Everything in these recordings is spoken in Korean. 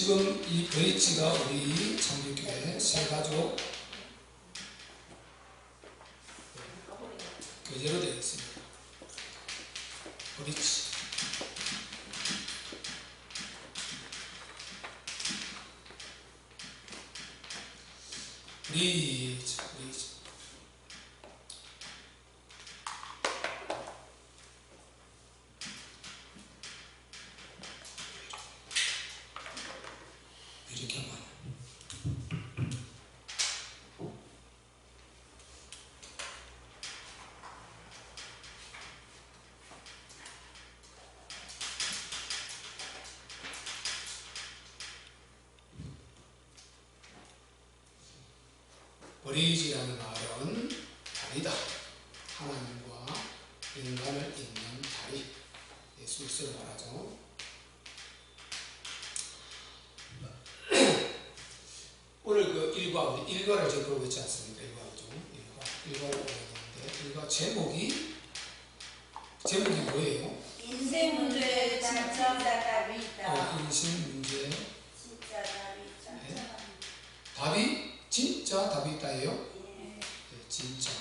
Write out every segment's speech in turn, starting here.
지금 이 브릿지가 우리 창조교회 세가족 교재로 되어 있습니다. 브릿지. 브릿지. 이렇게 하면 브릿지라는 말은 다리다. 하나님과 인간을 잇는 다리. 예수를 말하죠. 오늘 그 일과를 제가 보고 있지 않습니까? 일과를 보고 있는데, 일과 제목이 뭐예요? 인생 문제에 진짜 답이 있다. 인생 문제에 진짜 답이 있다. 네. 답이 있다예요? 네, 진짜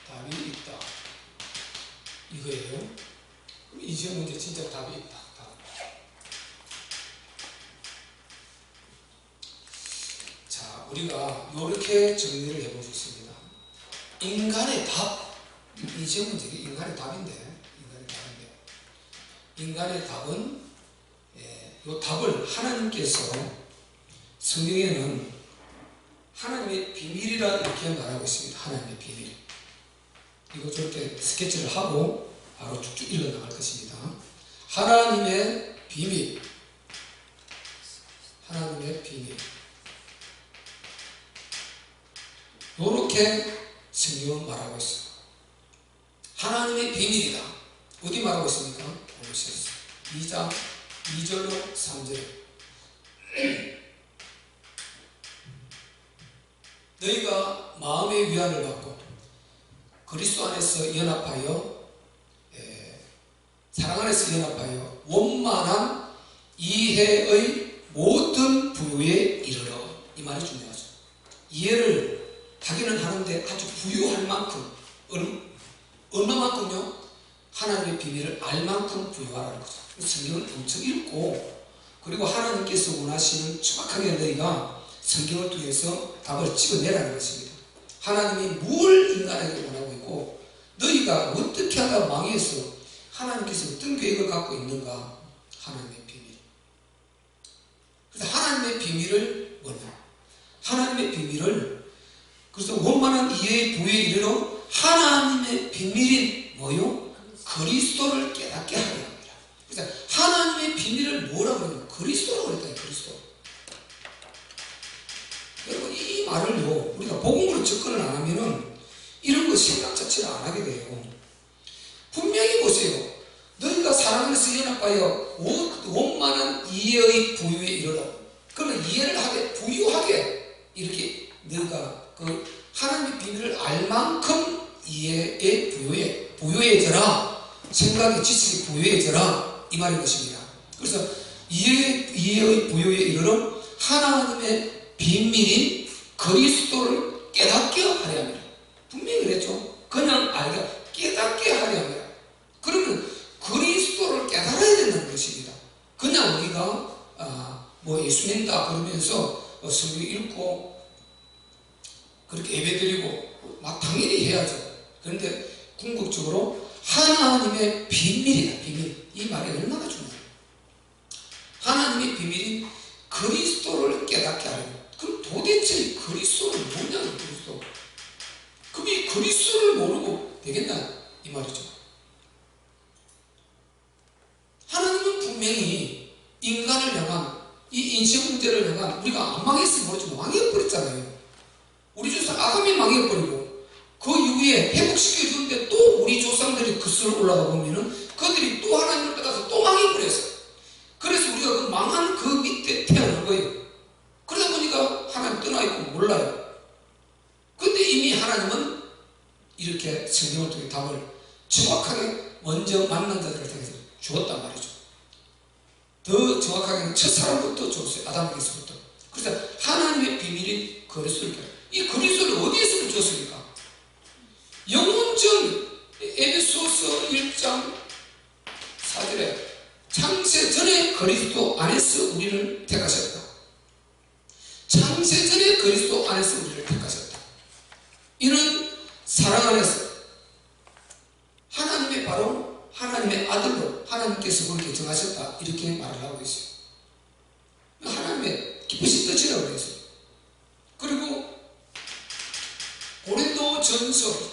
답이 있다 이거예요. 인생 문제 진짜 답이 있다. 자, 우리가 이렇게 정리를 해볼 수 있습니다. 인간의 답, 인생 문제가 인간의 답인데, 인간의 답은, 이 답을 하나님께서 성경에는 하나님의 비밀이라 이렇게 말하고 있습니다. 하나님의 비밀. 이거 저렇게 스케치를 하고 바로 쭉쭉 읽어 나갈 것입니다. 하나님의 비밀. 하나님의 비밀. 이렇게 성경은 말하고 있어요. 하나님의 비밀이다. 어디 말하고 있습니까? 콜로새서 2장 2절로 3절. 너희가 마음의 위안을 받고 그리스도 안에서 연합하여 사랑 안에서 연합하여 원만한 이해의 모든 부유에 이르러. 이 말이 중요하죠. 이해를 하기는 하는데 아주 부유할 만큼, 얼마만큼요? 하나님의 비밀을 알 만큼 부유하라는 거죠. 성경을 엄청 읽고, 그리고 하나님께서 원하시는 정확하게 너희가 성경을 통해서 답을 찍어내라는 것입니다. 하나님이 뭘 인간에게 원하고 있고, 너희가 어떻게 하다 망해서 하나님께서 어떤 계획을 갖고 있는가. 하나님의 비밀. 그래서 하나님의 비밀을 뭐냐? 하나님의 비밀을, 그래서 원만한 이해의 부유에 이르러 하나님의 비밀인 뭐요? 그리스도를 깨닫게 하려 합니다. 그래서 하나님의 비밀을 뭐라고 하냐면 그리스도라고 그랬다. 그리스도. 여러분, 이 말을요, 우리가 복음으로 접근을 안 하면은 이런 거 생각 자체를 안 하게 돼요. 분명히 보세요. 너희가 사랑 안에서 연합하여 원만한 이해의 부유에 이르러. 그러면 이해를 하게, 부유하게, 이렇게 너희가 그 하나님의 비밀을 알 만큼 이해의 부유해져라. 생각의 지식이 부유해져라. 이 말인 것입니다. 그래서 이해의 부유에 이르러 하나님의 비밀인 그리스도를 깨닫게 하려 합니다. 분명히 그랬죠. 그냥 알게, 깨닫게 하려 합니다. 그러면 그리스도를 깨달아야 된다는 것입니다. 그냥 우리가 예수 믿는다 그러면서 성경 읽고 그렇게 예배드리고 막 당연히 해야죠. 그런데 궁극적으로 하나님의 비밀이다. 비밀. 이 말이 얼마나 중요해요. 하나님의 비밀인 그리스도를 깨닫게 하려고. 그럼 도대체 그리스도는 뭐냐는 그리스도. 그럼 이 그리스도를 모르고 되겠나? 이 말이죠. 하나님은 분명히 인간을 향한 이 인생 문제를 향한, 우리가 안 망했으면 모르지만 망해버렸잖아요. 우리 조상 아담이 망해버리고 그 이후에 회복시켜주는데 또 우리 조상들이 그 수를 올라가 보면은 그들이 또 하나님을 떠나서 또 망해버렸어요. 그래서 우리가 그 망한 그 밑에 태어난 거예요. 그러다 보니까 하나님 떠나있고 몰라요. 근데 이미 하나님은 이렇게 성경을 통해 답을 정확하게 먼저 만난 자들을 통해서 주었단 말이죠. 더 정확하게는 첫사람부터 줬어요. 아담에게서부터. 그래서 하나님의 비밀인 그리스도를, 이 그리스도를 어디에서 줬습니까? 영원전 에베소서 1장 4절에 창세 전에 그리스도 안에서 우리를 택하셨다. 창세 전에 그리스도 안에서 우리를 택하셨다. 이는 사랑 안에서 하나님의 바로 하나님의 아들로 하나님께서 그렇게 정하셨다. 이렇게 말을 하고 있어요. 하나님의 기쁘신 뜻이라고 그랬어요. 그리고 고린도전서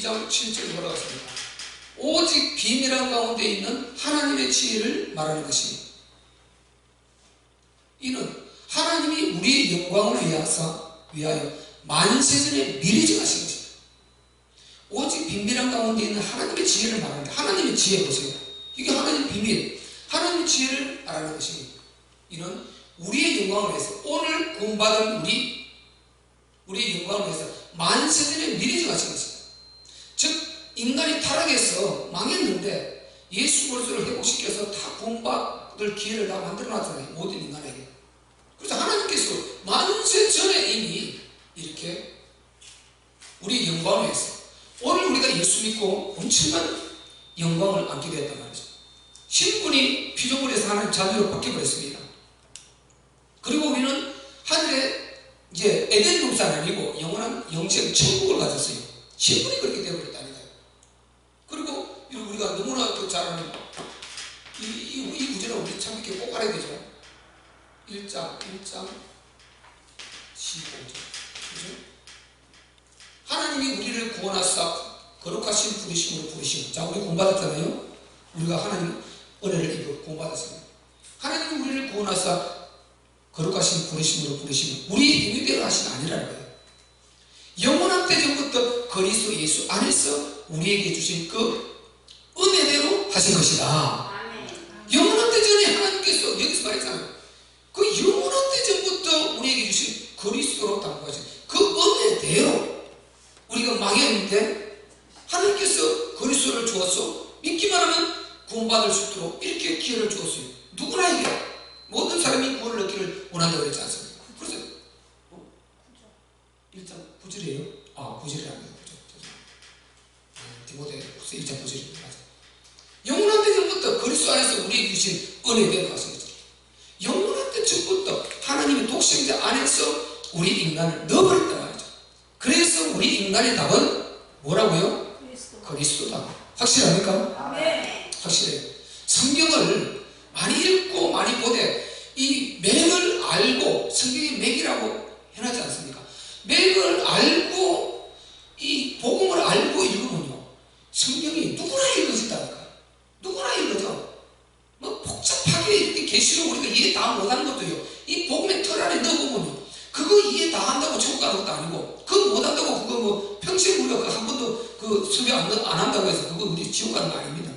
2장 7절에 뭐라고 했습니까? 오직 비밀한 가운데 있는 하나님의 지혜를 말하는 것입니다. 이는 하나님이 우리의 영광을 위하여 만세전에 미리 정하신 것입니다. 오직 비밀한 가운데 있는 하나님의 지혜를 말하는데, 하나님의 지혜 보세요. 이게 하나님 비밀, 하나님의 지혜를 말하는 것입니다. 이는 우리의 영광을 위해서, 오늘 구원받은 우리의 영광을 위해서 만세전에 미리 정하신 것입니다. 즉 인간이 타락해서 망했는데 예수 그리스도를 회복시켜서 다 구원받을 기회를 다 만들어놨잖아요. 모든 인간에게. 그래서 하나님께서 만세전에 이미 이렇게 우리의 영광을 위해서, 오늘 우리가 예수 믿고 엄청난 영광을 얻게 되었단 말이죠. 신분이 피조물에서 하나님 자녀로 바뀌어버렸습니다. 그리고 우리는 하늘에 이제 에덴 동산이 아니고 영원한 영생 천국을 가졌어요. 신분이 그렇게 되어버렸다니까요. 그리고 우리가 너무나 잘 아는 이 구절을 우리 참 이렇게 꼭 알아야 되죠. 1장 15절. 그죠? 하나님이 우리를 구원하사 거룩하신 부르심으로 부르시고, 자, 우리 구원받았잖아요. 우리가 하나님 은혜를 입어 구원받았습니다. 하나님이 우리를 구원하사 거룩하신 부르심으로 부르시고 우리 힘이대로 하신 아니라는 거예요. 영원한 때 전부터 그리스도 예수 안에서 우리에게 주신 그 은혜대로 하신 것이다. 영원한 때 전에 하나님께서 여기서 말했잖아요. 그 영원한 때 전부터 우리에게 주신 그리스도로 당부하신 그 은혜대로 우리가 망했는데 하나님께서 그리스도를 주어서 믿기만 하면 구원받을 수 있도록 이렇게 기회를 주었어요. 누구나에게, 모든 사람이 구원을 얻기를 원한다고 그랬지 않습니까? 그래서 1장 9절이에요? 9절이 아니에요. 디모데후서 1장 9절입니다. 영원한 때 전부터 그리스도 안에서 우리에게 주신 은혜대로 하신 거죠. 영원한 때 전부터 하나님의 독생자 안에서 우리 인간을 넣어버렸단 말이죠. 그래서 우리 인간의 답은 뭐라고요? 그리스도다. 확실합니까? 네. 확실해요. 성경을 많이 읽고 많이 보되 이 맥을 알고, 성경이 맥이라고 해놨지 않습니까? 맥을 알고 이 복음을 알고 읽으면요, 성경이 누구나 읽어진다니까. 누구나 읽어져. 뭐 복잡하게 이렇게 계시록 우리가 이해 다 못하는 것도요, 이 복음의 틀 안에 넣어보면요, 그거 이해 다 한다고 천국 가는 것도 아니고, 그거 못한다고 그거 뭐 평생 우리가 한 번도 그 수배 안 한다고 해서 그거 우리 지옥 가는 거 아닙니다.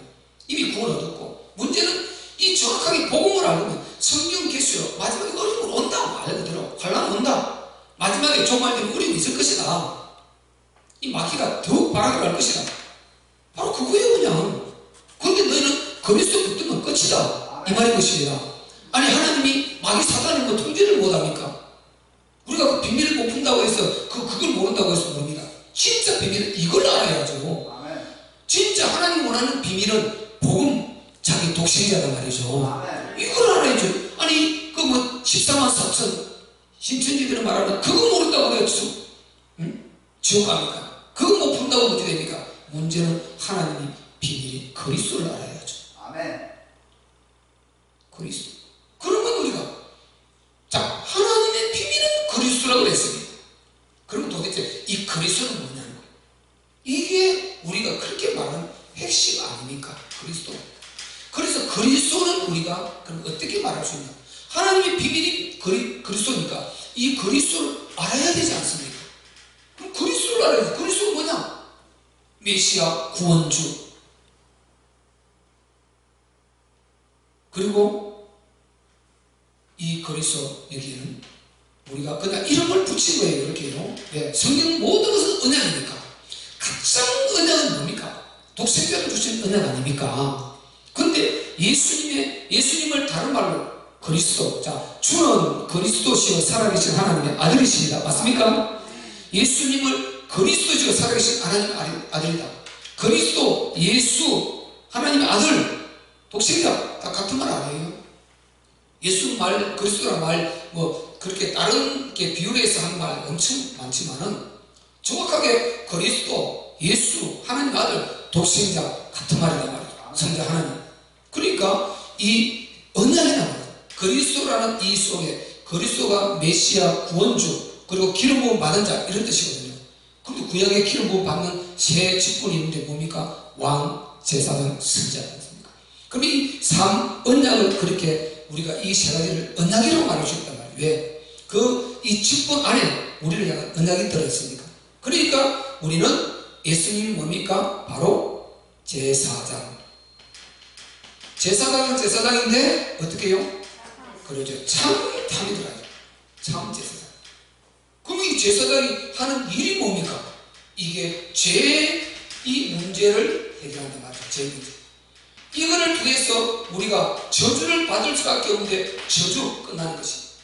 이미 구원 얻었고, 문제는 이 정확하게 복음을 알면 성경 개수로 마지막에 어려움을 온다. 말 그대로 환란 온다. 마지막에 종말 되면 어려움이 있을 것이다. 이 마귀가 더욱 발악을 할 것이다. 바로 그거예요. 그냥. 그런데 너희는 그리스도 붙들면 끝이다. 이 말인 것입니다. 아니, 하나님이 마귀 사단을 뭐 통제를 못합니까? 우리가 그 비밀을 못 푼다고 해서 그걸 모른다고 해서 모릅니다. 진짜 비밀은 이걸 알아야죠. 진짜 하나님 원하는 비밀은 복음, 자기 독생자단 말이죠. 이걸 알아야죠. 아니, 그 뭐 14만 4천 신천지들은 말하는 그거 모른다고 해서 지옥 갑니까? 그거 못 푼다고 어떻게 됩니까? 문제는 하나님이 비밀이 그리스도를 알아야죠. 그리스도. 그러면 우리가, 자, 하나님의 비밀은 그리스도라고 했습니다. 그럼 도대체 이 그리스도는 뭐냐는 거예요. 이게 우리가 그렇게 말하는 핵심 아닙니까? 그리스도. 그래서 그리스도는 우리가 그럼 어떻게 말할 수 있냐? 하나님의 비밀이 그리스도니까 이 그리스도를 알아야 되지 않습니까? 그럼 그리스도를 알아야지. 그리스도는 뭐냐? 메시아, 구원주. 그리고 이 그리스도 여기에는 우리가 그냥 이름을 붙인 거예요. 이렇게요. 네. 성경 모든 것은 언약이니까. 가장 언약은 뭡니까? 독생자를 주신 언약 아닙니까? 근데 예수님을 다른 말로 그리스도. 자, 주는 그리스도시요 살아계신 하나님의 아들이십니다. 맞습니까? 예수님을 그리스도시요 살아계신 하나님의 아들이다. 그리스도, 예수, 하나님의 아들, 독생자 다 같은 말 아니에요? 예수 말, 그리스도란 말, 그렇게 다른 게 비율해서 하는 말 엄청 많지만은 정확하게 그리스도, 예수, 하나님 아들, 독생자 같은 말이란 말이죠. 성자 하나님. 그러니까 이 언약이란 말이에요. 그리스도라는 이 속에 그리스도가 메시아, 구원주, 그리고 기름 부음 받은 자 이런 뜻이거든요. 그런데 구약에 기름 부음 받는 세 직분이 있는데 뭡니까? 왕, 제사장, 선지자 아닙니까? 그럼 이 3언약을 그렇게 우리가 이 세 가지를 언약이라고 말할 수 있단 말이에요. 왜? 이 직분 안에 우리를 향한 언약이 들어있으니까. 그러니까 우리는 예수님이 뭡니까? 바로 제사장. 제사장은 제사장인데 어떻게 해요? 그러죠. 탐이 들어가요. 참 제사장. 그럼 이 제사장이 하는 일이 뭡니까? 이게 이 문제를 해결한단 말이죠. 죄 문제. 이거를 통해서 우리가 저주를 받을 수밖에 없는데 저주 끝나는 것입니다.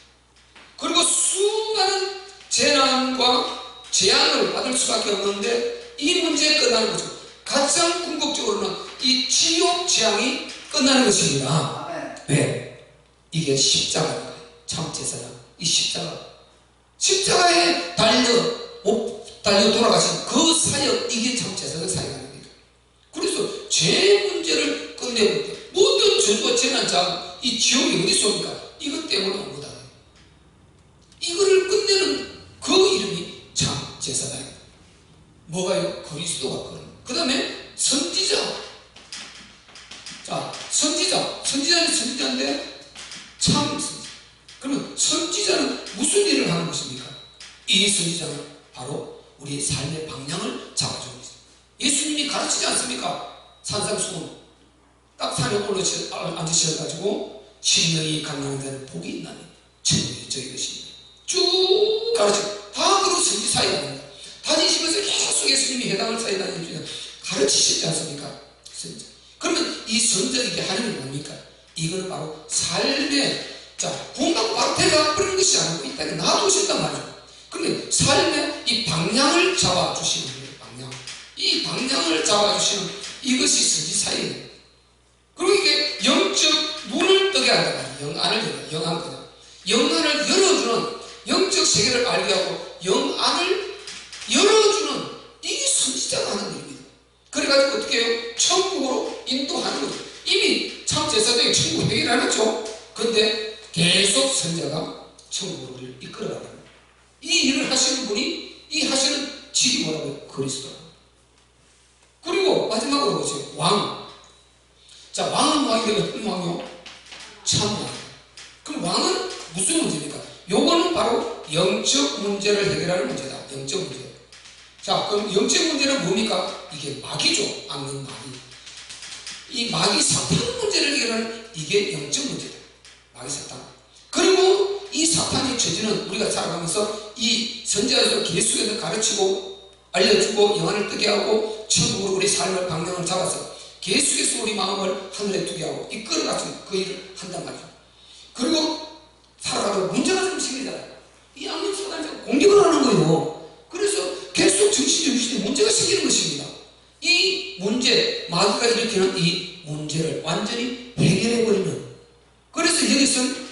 그리고 수많은 재난과 재앙을 받을 수밖에 없는데 이 문제 끝나는 거죠. 가장 궁극적으로는 이 지옥 재앙이 끝나는 것입니다. 왜? 이게 십자가입니다. 참 제사장. 이 십자가에 달려 돌아가신 그 사역, 이게 참 제사장 사역입니다. 그래서 죄 문제를 끝내볼 때 모든 저주와 재난, 자, 이 지옥이 어디 있습니까? 이것 때문에 온 거다. 이거를 끝내는 그 이름이 참 제사장입니다. 뭐가요? 그리스도가 그런. 그 다음에 선지자. 자, 선지자는 선지자인데 참 선지자. 그러면 선지자는 무슨 일을 하는 것입니까? 이 선지자는 바로 우리의 삶의 방향을 잡아주는 것입니다. 예수님이 가르치지 않습니까? 산상수훈. 딱 산에 앉으셔가지고 심령이 강건한 자는 복이 있나니 천국이 저희 것입니다. 쭉 가르치고 다 그런 선지사에 합니다. 다니시면서 계속 예수님이 해당을 사에 다니시면 가르치시지 않습니까? 선지자. 그러면 이 선지자에게 하는 게 뭡니까? 이거는 바로 삶의, 자, 구원받고 바로 대가 버리는 것이 아니고 이 땅에 놔두셨단 말이죠. 그런데 삶의 이 방향을 잡아주시는 거예요. 이 방향을 잡아주시는 이것이 선지사예요. 그리고 이게 영적 눈을 뜨게 한단 말이에요. 영안을 열어주는, 영적 세계를 알게 하고 영안을 열어주는 이 선지자가 하는 일입니다. 그래가지고 어떻게 해요? 천국으로 인도하는 거죠. 이미 참 제사장이 천국 회개를 안 했죠. 그런데 계속 선지자가 천국으로 우리를 이끌어가는 거예요. 이 일을 하시는 분이, 이 하시는 직이 뭐라고요? 그리스도. 그리고 마지막으로 보세요. 왕. 자, 왕은 왕인데 어떤 왕이요? 참왕. 그럼 왕은 무슨 문제입니까? 요거는 바로 영적 문제를 해결하는 문제다. 영적 문제. 자, 그럼 영적 문제는 뭡니까? 이게 마귀죠. 악는 마귀. 이 마귀 사탄 문제를 해결하는 이게 영적 문제다. 마귀 사탄. 그리고 이 사탄의 처지는 우리가 살아가면서 이 선지자에서 계속해서 가르치고 알려주고 영안을 뜨게 하고 천국으로 우리 삶의 방향을 잡아서 계속해서 우리 마음을 하늘에 두게 하고 이끌어가서 그 일을 한단 말이죠. 그리고 살아가도 문제가 좀 생기잖아요. 이 악령 사단이 공격을 하는 거예요. 그래서 계속 정신이 문제가 생기는 것입니다. 이 문제, 마귀가 일으키는 이 문제를 완전히 해결해버리는, 그래서 여기서는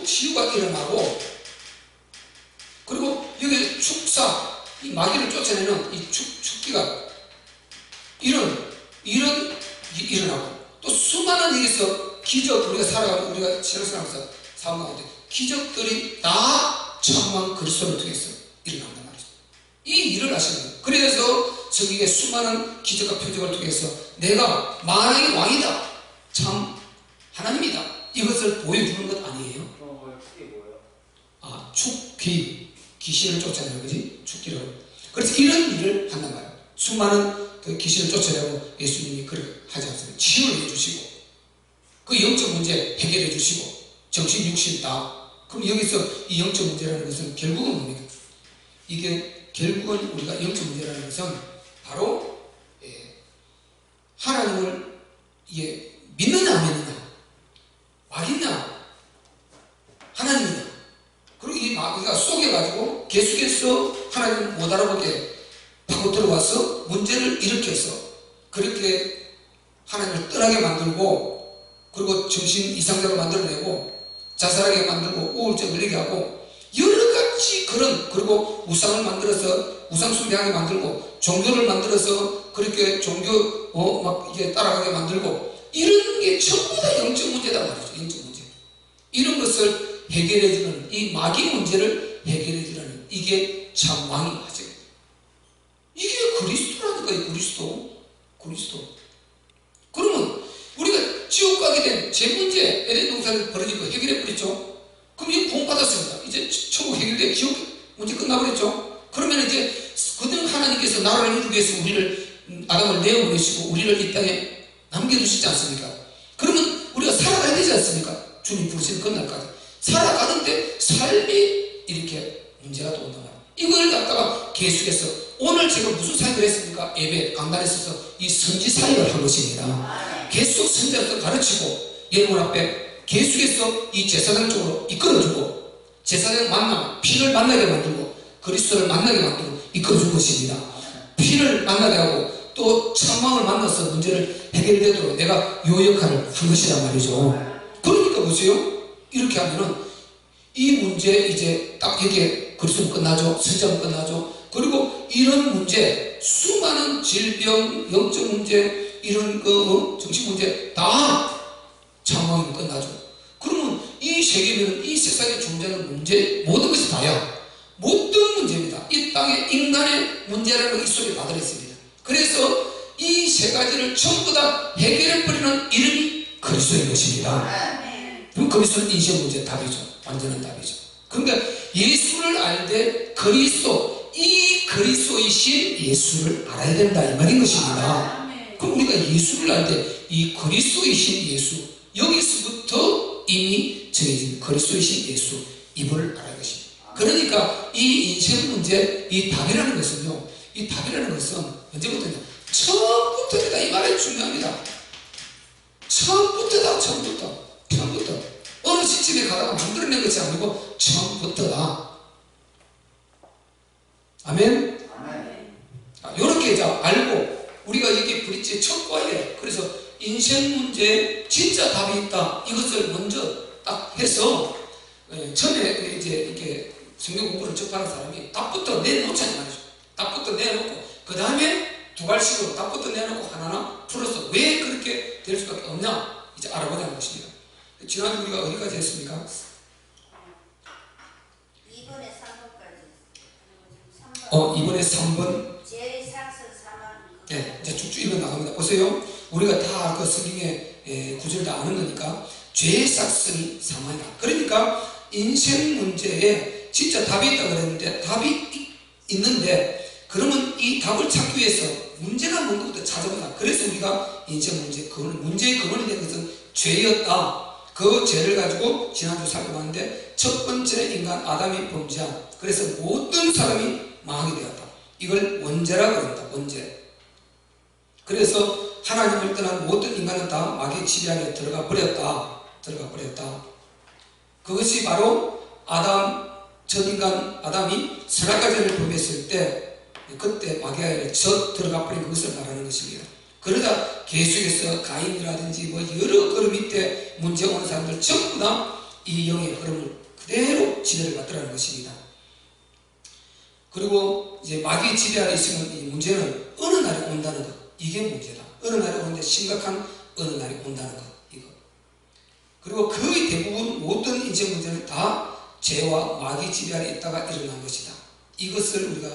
치유가 일어나고, 그리고 여기 축사, 이 마귀를 쫓아내는 이 축기가 일어나고, 또 수많은 여기서 기적, 우리가 살아가고 우리가 신앙생활에서 사용하는데 기적들이 다 참왕 그리스도를 통해서 일어난단 말이죠. 이 일을 하시는 거예요. 그래서 저기에 수많은 기적과 표적을 통해서 내가 만왕의 왕이다, 참 하나님이다, 이것을 보여주는 것 아니에요? 축이 뭐예요? 아, 축귀, 귀신을 쫓아내는 거지, 축기를. 그래서 이런 일을 한단 말이에요. 수많은 그 귀신을 쫓아내고 예수님이 그렇게 하지 않습니까? 치유를 해주시고, 그 영적 문제 해결해 주시고, 정신, 육신 다. 그럼 여기서 이 영적 문제라는 것은 결국은 뭡니까? 이게 결국은 우리가 영적 문제라는 것은 바로 하나님을 믿느냐 안 믿느냐, 마귀냐 하나님이냐. 그리고 이 마귀가 속여가지고 계속해서 하나님 못 알아보게 파고 들어와서 문제를 일으켜서 그렇게 하나님을 떠나게 만들고, 그리고 정신 이상자로 만들어내고 자살하게 만들고 우울증 걸리게 하고 여러가지 그런, 그리고 우상을 만들어서 우상 숭배하게 만들고 종교를 만들어서 그렇게 종교 막 이게 따라가게 만들고, 이런 게 전부 다 영적 문제다 말이죠. 영적 문제. 이런 것을 해결해주는, 이 마귀 문제를 해결해주는 이게 참 왕의 과정입니다. 이게 그리스도라니까. 이 그리스도. 그러면 우리가 지옥 가게 된 제 문제, 에덴 동산을 벌어지고 해결해버렸죠. 그럼 이제 구원받았습니다. 이제 천국 해결돼 지옥 문제 끝나버렸죠. 그러면 이제 그들 하나님께서 나라를 이루기 위해서 우리를, 아담을 내어보내시고 우리를 이 땅에 남겨두시지 않습니까? 그러면 우리가 살아가야 되지 않습니까? 주님 부르시는 끝날까지 살아가는데 삶이 이렇게 문제가 또 온단 말이에요. 이걸 갖다가 계속해서 오늘 제가 무슨 사역을 했습니까? 예배 강단에 있어서 이 선지 사역을 한 것입니다. 계속 선지자로서 가르치고 여러분 앞에 계속해서 이 제사장 쪽으로 이끌어주고, 제사장 만나 피를 만나게 만들고 그리스도를 만나게 만들고 이끌어준 것입니다. 피를 만나게 하고 또 참왕을 만나서 문제를 해결되도록 내가 요 역할을 한 것이란 말이죠. 그러니까 보세요. 이렇게 하면은 이 문제 이제 딱 여기에 그리스도는 끝나죠. 선지자는 끝나죠. 그리고 이런 문제, 수많은 질병, 영적 문제, 이런 정신 문제 다 참왕이면 끝나죠. 그러면 이 세계는, 이 세상에 존재하는 문제 모든 것이 다야. 모든 문제입니다. 이 땅에 인간의 문제라는 이 속에 다 들어있습니다. 그래서 이 세 가지를 전부 다 해결해버리는 이름이 그리스도인 것입니다. 그럼 그리스도는 인생 문제의 답이죠. 완전한 답이죠. 그러니까 예수를 알되 그리스도, 이 그리스도이신 예수를 알아야 된다 이 말인 것입니다. 그럼 우리가 예수를 알 때 이 그리스도이신 예수, 여기서부터 이미 정해진 그리스도이신 예수, 이분을 알아야 것입니다. 그러니까 이 인생 문제, 이 답이라는 것은요, 이 답이라는 것은 언제부터냐? 처음부터다 이 말이 중요합니다. 처음부터다. 처음부터 어느 시점에 가다가 만들어낸 것이 아니고 처음부터다. 아멘? 이렇게 알고 우리가 이게 브릿지에 첫 과에, 그래서 인생 문제에 진짜 답이 있다, 이것을 먼저 딱 해서 처음에 이제 이렇게 성경 공부를 접하는 사람이 답부터 내놓자는 말이죠. 답부터 내놓고 그 다음에 두 갈씩으로 답부터 내놓고 하나하나 풀어서 왜 그렇게 될 수밖에 없냐 이제 알아보자는 것입니다. 지난주 우리가 어디까지 했습니까? 2번에 3번까지. 이번에 3번. 제사서 3번. 네, 이제 쭉쭉 읽어 나갑니다. 보세요. 우리가 다 그 성경의 구절을 다 아는 거니까 죄의 싹성이 사망이다. 그러니까 인생 문제에 진짜 답이 있다고 그랬는데 답이 있는데, 그러면 이 답을 찾기 위해서 문제가 뭔가부터 찾아보자. 그래서 우리가 인생 문제, 문제의 근원이 된 것은 죄였다. 그 죄를 가지고 지난주 살펴봤는데 첫 번째 인간 아담이 범죄한, 그래서 모든 사람이 망하게 되었다. 이걸 원죄라고 합니다. 원죄. 그래서 하나님을 떠난 모든 인간은 다 마귀의 지배 들어가 버렸다. 그것이 바로 첫 인간 아담이 선악과를 범했을 때, 그때 마귀의 들어가 버린 그것을 말하는 것입니다. 그러다 계속해서 가인이라든지 여러 그 밑에 문제 오는 사람들 전부 다 이 영의 흐름을 그대로 지배를 받더라는 것입니다. 그리고 이제 마귀의 지배 아래 있으면 이 문제는 어느 날에 온다는 것, 이게 문제다. 어느 날에 오는데 심각한 어느 날에 온다는 것, 이거. 그리고 거의 대부분 모든 인생 문제는 다 죄와 마귀 지배 아래 있다가 일어난 것이다. 이것을 우리가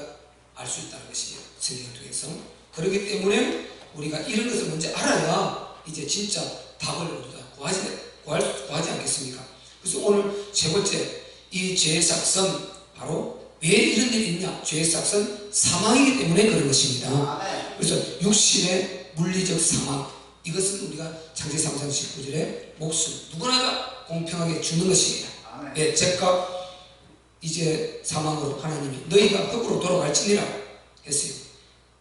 알 수 있다는 것이에요. 성경을 통해서. 그렇기 때문에 우리가 이런 것을 먼저 알아야 이제 진짜 답을 우리가 구하지 않겠습니까? 그래서 오늘 세 번째, 이 죄의 삭선, 바로 왜 이런 일이 있냐? 죄의 삭선, 사망이기 때문에 그런 것입니다. 그래서 육신의 물리적 사망, 이것은 우리가 창세기 3장 19절에 목숨, 누구나 다 공평하게 주는 것입니다. 네, 죄값 이제 사망으로 하나님이 너희가 흙으로 돌아갈지니라 했어요.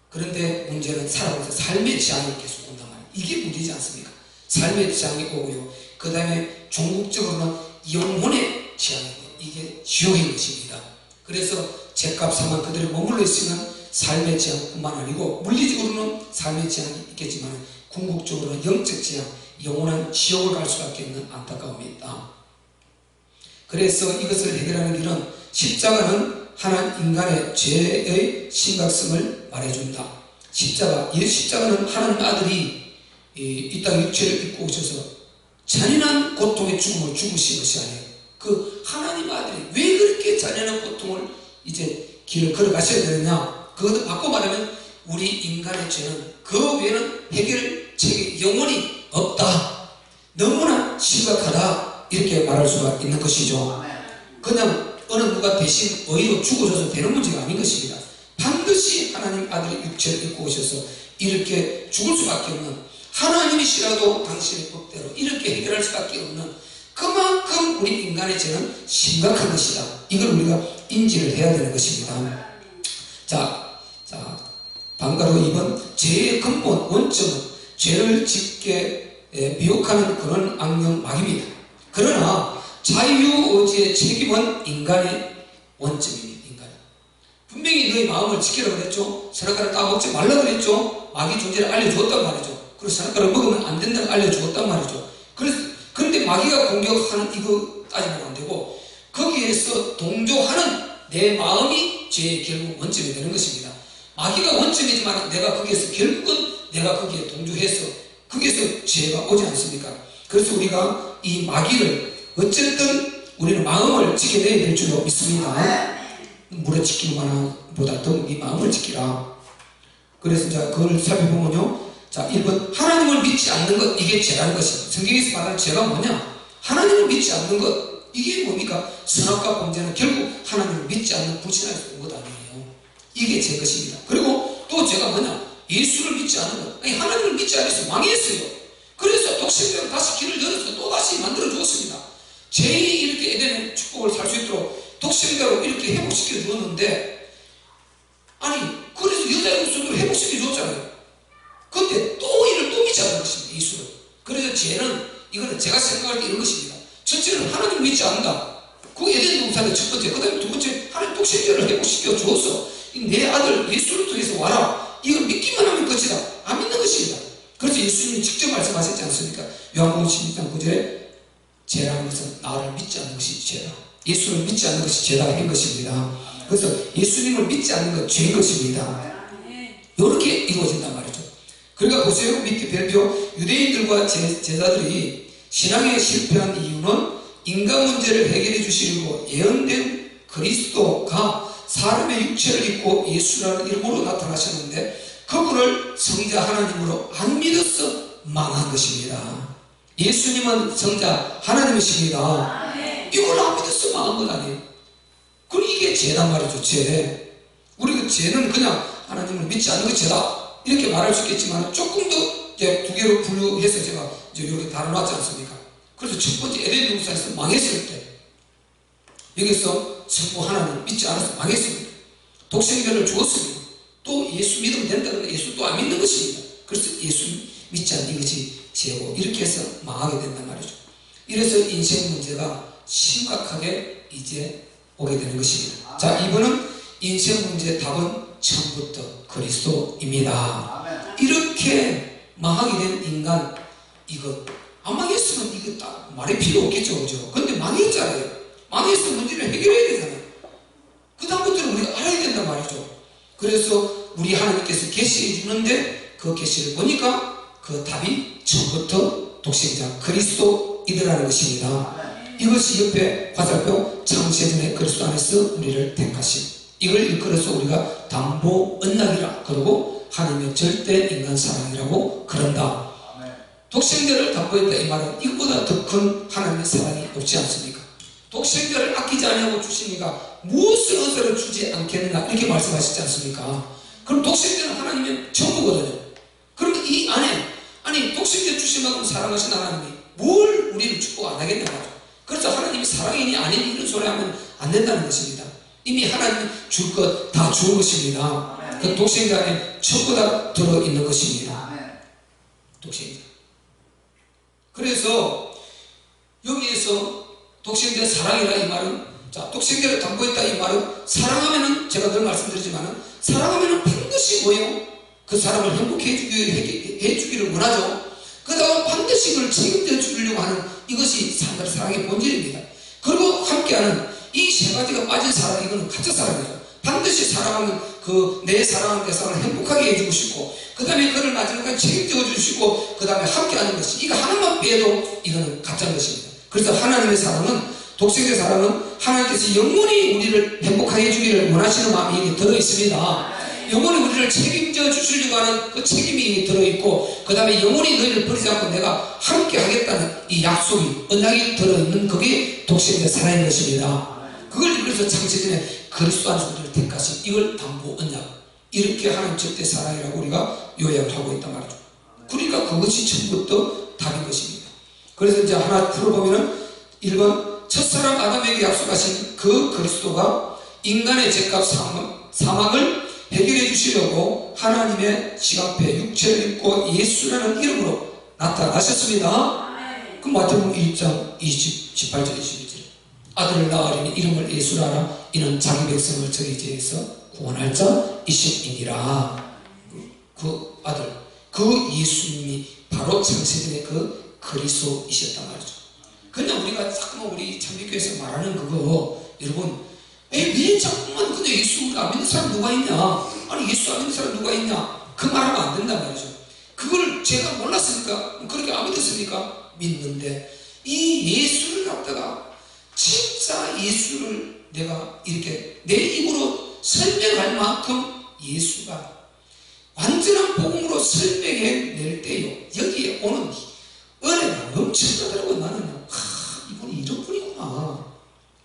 그런데 문제는 살아가면서 삶의 제한이 계속 온단 말이에요. 이게 문제지 않습니까? 삶의 지향이 오고요. 그 다음에 종국적으로는 영혼의 지향이 이게 지옥인 것입니다. 그래서 죗값 사면 그들이 머물러 있으면 삶의 지향뿐만 아니고 물리적으로는 삶의 지향이 있겠지만 궁극적으로는 영적 지향, 영원한 지옥을 갈 수밖에 없는 안타까움이 있다. 그래서 이것을 해결하는 길은 십자가는 하나님 인간의 죄의 심각성을 말해준다. 십자가는 하나님 아들이 이 땅 육체를 입고 오셔서 잔인한 고통의 죽음을 죽으신 것이 아니에요. 그 하나님 아들이 왜 그렇게 잔인한 고통을 이제 길을 걸어가셔야 되느냐? 그것을 바꿔 말하면 우리 인간의 죄는 그 외에는 해결책이 영원히 없다. 너무나 심각하다. 이렇게 말할 수가 있는 것이죠. 그냥 어느 누가 대신 의로 죽어줘서 되는 문제가 아닌 것입니다. 반드시 하나님 아들의 육체를 입고 오셔서 이렇게 죽을 수밖에 없는, 하나님이시라도 당신의 법대로 이렇게 해결할 수밖에 없는, 그만큼 우리 인간의 죄는 심각한 것이다. 이걸 우리가 인지를 해야 되는 것입니다. 자, 방가로 이번 죄의 근본 원점은 죄를 짓게 미혹하는 그런 악령 마귀입니다. 그러나 자유의지의 책임은 인간의 원점입니다. 인간. 분명히 너의 마음을 지키라고 그랬죠. 선악과를 따먹지 말라고 그랬죠. 마귀 존재를 알려주었단 말이죠. 그리고 선악과를 먹으면 안 된다는 걸 알려주었단 말이죠. 그런데 마귀가 공격하는 이거 따지면 안 되고 거기에서 동조하는 내 마음이 죄의 결국 원점이 되는 것입니다. 마귀가 원점이지만 내가 거기에서 결국은 내가 거기에 동조해서 거기에서 죄가 오지 않습니까? 그래서 우리가 이 마귀를 어쨌든 우리는 마음을 지켜내야 될 줄로 믿습니다. 물에 지키는 보다 더 네 마음을 지키라. 그래서 자 그걸 살펴보면요. 자 1번 하나님을 믿지 않는 것, 이게 죄라는 것입니다. 성경에서 말하는 죄가 뭐냐? 하나님을 믿지 않는 것, 이게 뭡니까? 선악과 범죄는 결국 하나님을 믿지 않는 불신에서 온 것 아니에요. 이게 제 것입니다. 그리고 또 죄가 뭐냐? 예수를 믿지 않는 것. 아니 하나님을 믿지 않아서 망했어요. 그래서 독생자로 다시 길을 열어서 또 다시 만들어 주었습니다. 죄인이 이렇게 에덴의 축복을 살 수 있도록 독생자로 이렇게 회복시켜 주었는데, 아니 그래서 여자의 목숨으로 회복시켜 주었잖아요. 근데 또 이를 또 믿지 않는 것입니다. 예수를. 그래서 죄는, 이거는 제가 생각할 때 이런 것입니다. 첫째는 하나님을 믿지 않는다. 그 에덴 동산의 첫 번째. 그 다음에 두 번째, 하나님 독생자를 회복시켜 주어서 내 아들 예수를 통해서 와라. 이걸 믿기만 하면 끝이다. 안 믿는 것입니다. 그래서 예수님이 직접 말씀하셨지 않습니까? 요한복음 16장 9절에 죄라는 것은 나를 믿지 않는 것이 죄다. 예수를 믿지 않는 것이 죄다 한 것입니다. 그래서 예수님을 믿지 않는 것 죄인 것입니다. 이렇게 이루어진단 말이죠. 그러니까 보세요. 밑에 별표 유대인들과 제자들이 신앙에 실패한 이유는 인간 문제를 해결해 주시려고 예언된 그리스도가 사람의 육체를 입고 예수라는 이름으로 나타나셨는데 그분을 성자 하나님으로 안 믿어서 망한 것입니다. 예수님은 성자 하나님이십니다. 이걸 안 믿어서 망한 건 아니에요. 그럼 이게 죄란 말이죠. 죄. 우리가 죄는 그냥 하나님을 믿지 않는 게 죄다 이렇게 말할 수 있겠지만 조금 더 이제 두 개로 분류해서 제가 이제 이렇게 다뤄놨지 않습니까? 그래서 첫 번째 에덴 동산에서 망했을 때 여기서 성부 하나님 믿지 않아서 망했습니다. 독생자를 주었습니다. 또 예수 믿으면 된다는데 예수 또 안 믿는 것입니다. 그래서 예수 믿지 않는 이것이 죄고 이렇게 해서 망하게 된단 말이죠. 이래서 인생 문제가 심각하게 이제 오게 되는 것입니다. 자, 이번은 인생 문제의 답은 처음부터 그리스도입니다. 이렇게 망하게 된 인간, 이거 안 망했으면 이거 딱 말이 필요 없겠죠, 그죠? 근데 망했잖아요. 망해서 문제를 해결해야 되잖아요. 그 다음부터는 우리가 알아야 된단 말이죠. 그래서 우리 하나님께서 계시해 주는데 그 계시를 보니까 그 답이 처음부터 독생자 그리스도이더라는 것입니다. 이것이 옆에 화살표 창세전에 그리스도 안에서 우리를 택하심. 이걸 일컬어서 우리가 담보 언약이라 그러고 하나님의 절대 인간 사랑이라고 그런다. 독생자를 담보했다 이 말은 이것보다 더 큰 하나님의 사랑이 없지 않습니까? 독생자를 아끼지 아니하고 주시니까 무엇을 은혜를 주지 않겠는가 이렇게 말씀하시지 않습니까? 그럼 독생자는 하나님의 전부거든요. 그럼 이 안에 아니 독생자 주신 만큼 사랑하신 하나님이 뭘 우리를 축복 안 하겠냐 말이죠. 그래서 하나님이 사랑이니 아니니 이런 소리 하면 안 된다는 것입니다. 이미 하나님이 줄 것 다 준 것입니다. 그 독생자 안에 전부 다 들어있는 것입니다. 독생자. 그래서 여기에서 독생자 사랑이라 이 말은, 자, 독생자를 담보했다 이 말은, 사랑하면은 제가 늘 말씀드리지만은 사랑하면은 반드시 뭐예요? 그 사람을 행복해 해주기를 원하죠. 그러다가 반드시 그걸 책임져 주려고 하는 이것이 사랑의 본질입니다. 그리고 함께하는 이 세 가지가 빠진 사랑, 이거는 가짜 사랑이죠. 반드시 사랑하는 내 사랑하는 내 사람을 행복하게 해주고 싶고, 그 다음에 그를 마지막까지 책임져 주시고, 그 다음에 함께하는 것이, 이거 하나만 빼도 이거는 가짜인 것입니다. 그래서 하나님의 사랑은, 독생자 사랑은 하나님께서 영원히 우리를 행복하게 해주기를 원하시는 마음이 들어 있습니다. 영원히 우리를 책임져 주시려고 하는 그 책임이 들어있고, 그 다음에 영원히 너희를 버리지 않고 내가 함께 하겠다는 이 약속이, 언약이 들어있는 그게 독생자 사랑인 것입니다. 그걸 그래서 창세전에 그리스도 안에서 택하신 이걸 담보 언약, 이렇게 하나님 절대 사랑이라고 우리가 요약을 하고 있단 말이죠. 그러니까 그것이 처음부터 답인 것입니다. 그래서 이제 하나 풀어보면은 1번, 첫사랑 아담에게 약속하신 그 그리스도가 인간의 죄값 사망을 해결해 주시려고 하나님의 지갑에 육체를 입고 예수라는 이름으로 나타나셨습니다. 그럼 마태복음 1장 18절 21절, 아들을 낳으리니 이름을 예수라 하라. 이는 자기 백성을 저희 죄에서 구원할 자이심이니라. 그 아들, 그 예수님이 바로 창세전의 그 그리스도이셨단 말이죠. 그냥 우리가 자꾸만 우리 참빛교회에서 말하는 그거, 여러분, 왜 자꾸만 근데 예수 안 믿는 사람 누가 있냐? 아니 예수 안 믿는 사람 누가 있냐? 그 말하면 안 된단 말이죠. 그걸 제가 몰랐으니까, 그렇게 안 믿었으니까 믿는데, 이 예수를 갖다가 진짜 예수를 내가 이렇게 내 입으로 설명할 만큼 예수가 완전한 복음으로 설명해낼 때요, 여기에 오는 은혜가 넘쳐나더라고. 나는 이분이 이런 분이구나,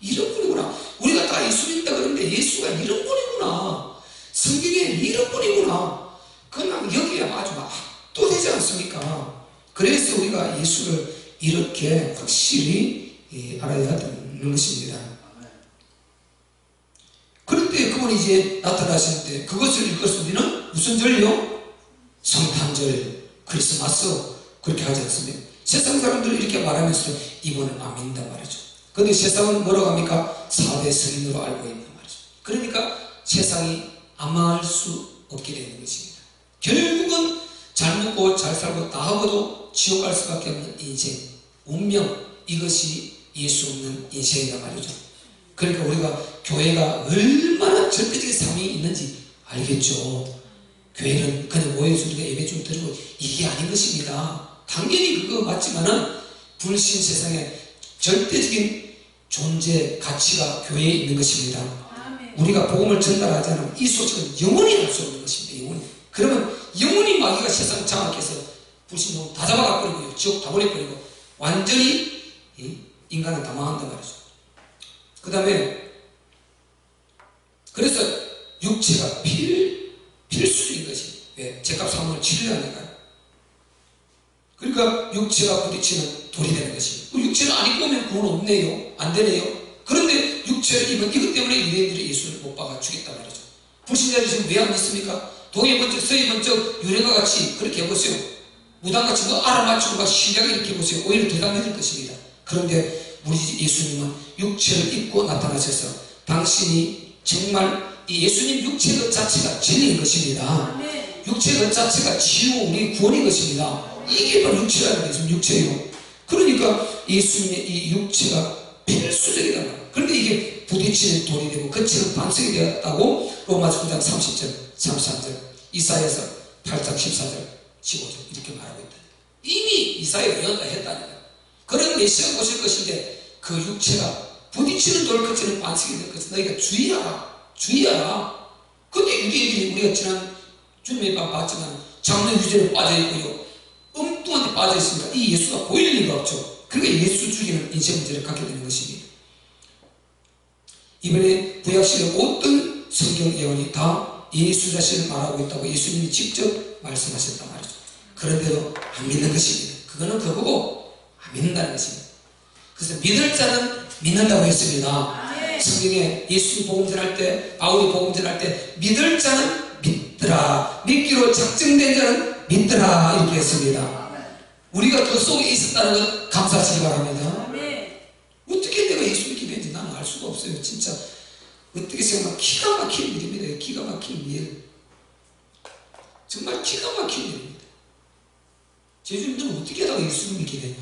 이런 분이구나. 우리가 다 예수 믿는다 그러는데 예수가 이런 분이구나, 성경에 이런 분이구나, 그냥 여기에 아주 압도되지 않습니까? 그래서 우리가 예수를 이렇게 확실히 알아야 되는 것입니다. 그런데 그분이 이제 나타나실 때 그것을 읽어서 우리는 무슨 절요? 성탄절, 크리스마스, 그렇게 하지 않습니까? 세상 사람들은 이렇게 말하면서 이분은 안 믿는단 말이죠. 그런데 세상은 뭐라고 합니까? 4대 성인으로 알고 있단 말이죠. 그러니까 세상이 안 망할 수 없게 되는 것입니다. 결국은 잘 먹고 잘 살고 다 하고도 지옥 갈 수밖에 없는 인생, 운명, 이것이 예수 없는 인생이란 말이죠. 그러니까 우리가 교회가 얼마나 절대적인 삶이 있는지 알겠죠. 교회는 그냥 모여서 우리가 예배 좀 드리고 이게 아닌 것입니다. 당연히 그거 맞지만은 불신 세상에 절대적인 존재 가치가 교회에 있는 것입니다. 아멘. 우리가 복음을 전달하지 않으면 이 소식은 영원히 할 수 없는 것입니다. 영원히. 그러면 영원히 마귀가 세상을 장악해서 불신종 다 잡아가버리고요, 지옥 다 보내버리고 완전히 인간은 다 망한단 말이죠. 그 다음에 그래서 육체가 필수적인 것이, 왜? 죄값 사망을 치료하니까요. 그러니까 육체가 부딪히는 돌이 되는 것입니다. 육체를 안 입고 오면 구원 없네요, 안 되네요. 그런데 육체를 입은 이것 때문에 유대인들이 예수를 못 박아 죽였단 말이죠. 불신자들이 지금 왜 안 믿습니까? 동해 번쩍 서해 번쩍 유래가 같이 그렇게 해보세요. 무당같이 알아맞추고 막 신기하게 이렇게 해보세요. 오히려 더 당해질 것입니다. 그런데 우리 예수님은 육체를 입고 나타나셔서 당신이 정말 이 예수님 육체 그 자체가 진리인 것입니다. 육체 그 자체가 치유, 우리 구원인 것입니다. 이게 바로 육체라는 것은 육체예요. 그러니까 예수님의 이 육체가 필수적이다. 그런데 이게 부딪히는 돌이 되고 거치는 반석이 되었다고 로마서 9장 30절, 33절, 이사야서 8장 14절, 15절 이렇게 말하고 있다. 이미 이사야가 예언을 했다니까. 그런 메시아가 오실 것인데 그 육체가 부딪히는 돌 거치는 반석이 될 것을 너희가 주의하라, 주의하라. 근데 유대인들이 우리가 지난 주님의 밤 봤지만 장래 유죄에 빠져있고요, 엉뚱한 데 빠져있습니다. 이 예수가 보일 리가 없죠. 그러니까 예수 죽이는 인생 문제를 갖게 되는 것입니다. 이번에 구약시대 모든 성경 예언이 다 예수 자신을 말하고 있다고 예수님이 직접 말씀하셨단 말이죠. 그런데도 안 믿는 것입니다. 그거는 그거고 안 믿는다는 것입니다. 그래서 믿을 자는 믿는다고 했습니다. 성경에 예수님 복음 전할 때, 바울이 복음 전할 때 믿을 자는 믿더라, 믿기로 작정된 자는 믿더라 이렇게 했습니다. 우리가 그 속에 있었다는 것 감사하시기 바랍니다. 아멘. 어떻게 내가 예수 믿게 된지 나는 알 수가 없어요. 진짜 어떻게 생각하면 기가 막힌 일입니다. 기가 막힌 일. 정말 기가 막힌 일입니다. 제주님은 어떻게 하다가 예수를 믿게 되냐?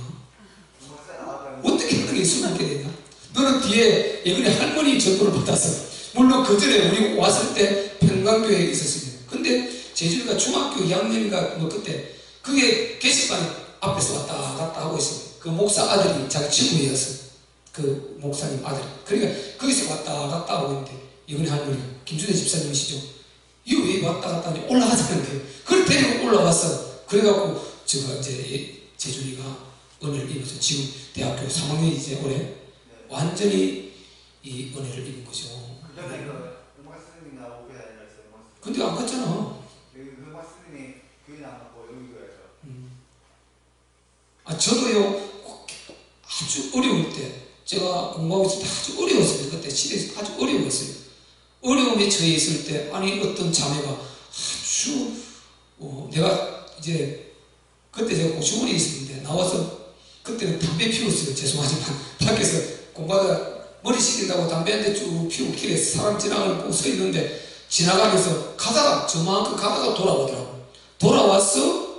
어떻게 하다가 예수를 믿게 되냐? 너는 뒤에 예전에 할머니 전도를 받았어. 물론 그 전에 우리 왔을 때 평강교회에 있었습니다. 근데 제주가 중학교 2학년인가 뭐 그때 그게 게시판 앞에서 왔다 갔다 하고 있어요. 그 목사 아들이 자기 친구였어. 그 목사님 아들이. 그러니까 거기서 왔다 갔다 하고 있는데 이번에 할머니 김준혜 집사님이시죠. 이거 왜 왔다 갔다 하니 올라가자는데 그걸 데리고 올라왔어. 그래갖고 제가 이제 제준이가 은혜를 입어서 지금 대학교 3학년이 이제 올해 완전히 이 은혜를 입은 거죠. 그 전에 그 음악 스님이나 오게 다니셨어요. 근데 안 갔잖아. 여기 음악 스님이 교회 안 갔고 여기 교회에서. 저도요 아주 어려울 때 제가 공부하고 있을 때 아주 어려웠어요. 그때 시대에서 아주 어려웠어요. 어려움에 처해 있을 때 아니 어떤 자매가 아주 내가 이제 그때 제가 고시원에 있었는데 나와서 그때는 담배 피웠어요. 죄송하지만 밖에서 공부하다가 머리 식힌다고 담배 한 대 쭉 피우고 길에 사람 지나가는 거 서 있는데 지나가면서 가다가 저만큼 가다가 돌아오더라고. 돌아왔어.